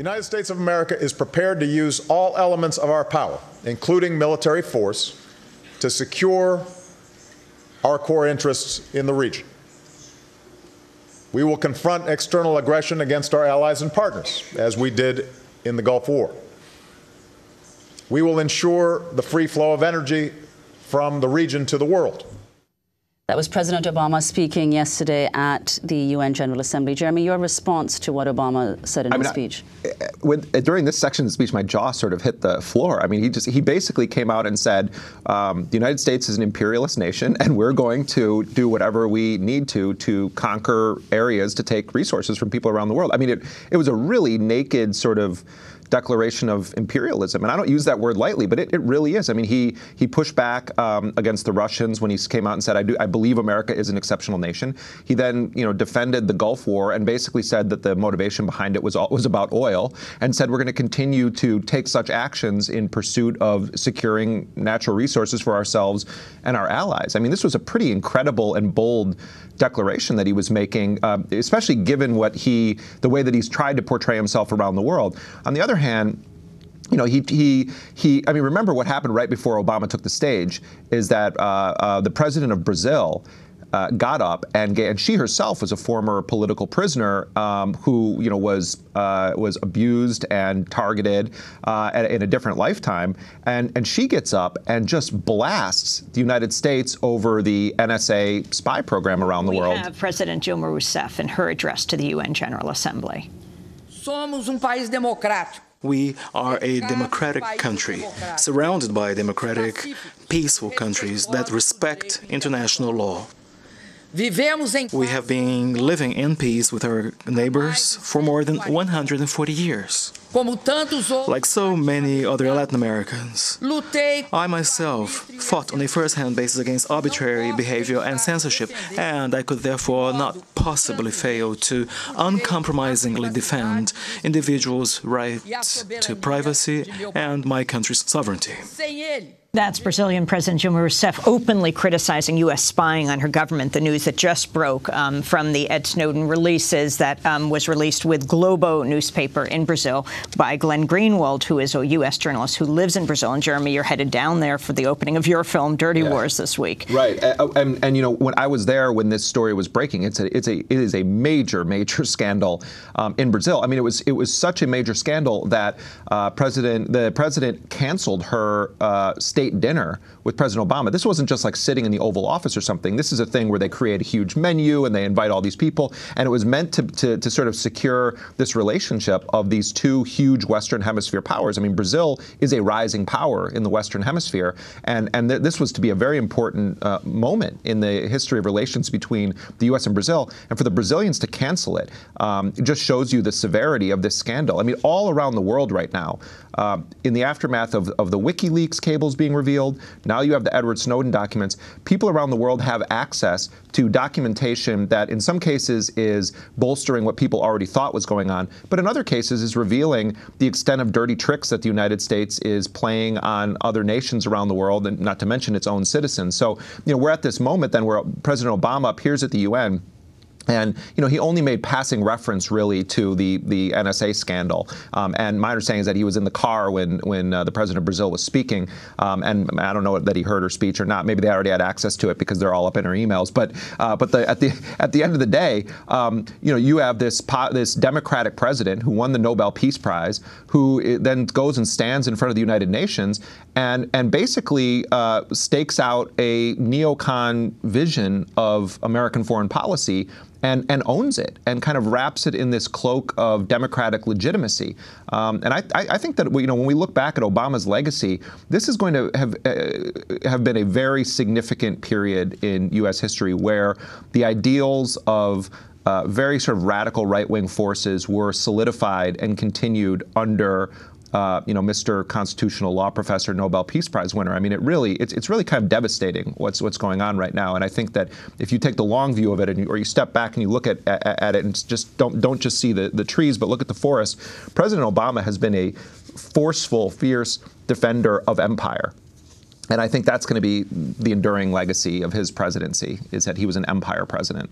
United States of America is prepared to use all elements of our power, including military force, to secure our core interests in the region. We will confront external aggression against our allies and partners, as we did in the Gulf War. We will ensure the free flow of energy from the region to the world. That was President Obama speaking yesterday at the UN General Assembly. Jeremy, your response to what Obama said in his speech? During this section of the speech, my jaw sort of hit the floor. I mean, he basically came out and said, the United States is an imperialist nation, and we're going to do whatever we need to conquer areas to take resources from people around the world. I mean, it was a really naked sort of declaration of imperialism. And I don't use that word lightly, but it really is. I mean, he pushed back against the Russians when he came out and said, I believe America is an exceptional nation. He then, defended the Gulf War and basically said that the motivation behind it was about oil, and said we're going to continue to take such actions in pursuit of securing natural resources for ourselves and our allies. I mean, this was a pretty incredible and bold declaration that he was making, especially given the way that he's tried to portray himself around the world. On the other hand, I mean, remember what happened right before Obama took the stage is that the president of Brazil got up and she herself was a former political prisoner who was abused and targeted in a different lifetime, and she gets up and just blasts the United States over the NSA spy program around the world. We have President Dilma Rousseff in her address to the UN General Assembly. We are a democratic country, surrounded by democratic, peaceful countries that respect international law. We have been living in peace with our neighbors for more than 140 years. Like so many other Latin Americans, I myself fought on a first-hand basis against arbitrary behavior and censorship, and I could therefore not possibly fail to uncompromisingly defend individuals' right to privacy and my country's sovereignty. That's Brazilian President Dilma Rousseff openly criticizing U.S. spying on her government. The news that just broke from the Ed Snowden releases that was released with Globo newspaper in Brazil by Glenn Greenwald, who is a U.S. journalist who lives in Brazil. And Jeremy, you're headed down there for the opening of your film, Dirty Wars, this week. Right. And when I was there when this story was breaking, it is a major scandal in Brazil. I mean, it was such a major scandal that the president canceled her state dinner with President Obama. This wasn't just like sitting in the Oval Office or something. This is a thing where they create a huge menu and they invite all these people, and it was meant to sort of secure this relationship of these two huge Western Hemisphere powers. I mean, Brazil is a rising power in the Western Hemisphere, and this was to be a very important moment in the history of relations between the U.S. and Brazil, and for the Brazilians to cancel it, it just shows you the severity of this scandal. I mean, all around the world right now, in the aftermath of the WikiLeaks cables being revealed, now you have the Edward Snowden documents, people around the world have access to documentation that in some cases is bolstering what people already thought was going on, but in other cases is revealing the extent of dirty tricks that the United States is playing on other nations around the world, and not to mention its own citizens. So, we're at this moment then where President Obama appears at the UN. And, he only made passing reference, really, to the NSA scandal. And my understanding is that he was in the car when the president of Brazil was speaking. And I don't know that he heard her speech or not. Maybe they already had access to it because they're all up in her emails. But at the end of the day, you have this Democratic president who won the Nobel Peace Prize, who then goes and stands in front of the United Nations and basically stakes out a neocon vision of American foreign policy. And owns it and kind of wraps it in this cloak of democratic legitimacy. And I think that when we look back at Obama's legacy, this is going to have been a very significant period in U.S. history where the ideals of very sort of radical right-wing forces were solidified and continued under Mr. Constitutional Law Professor, Nobel Peace Prize winner. I mean, it's really kind of devastating what's going on right now. And I think that if you take the long view of it, or you step back and you look at it and just don't just see the trees, but look at the forest. President Obama has been a forceful, fierce defender of empire. And I think that's going to be the enduring legacy of his presidency, is that he was an empire president.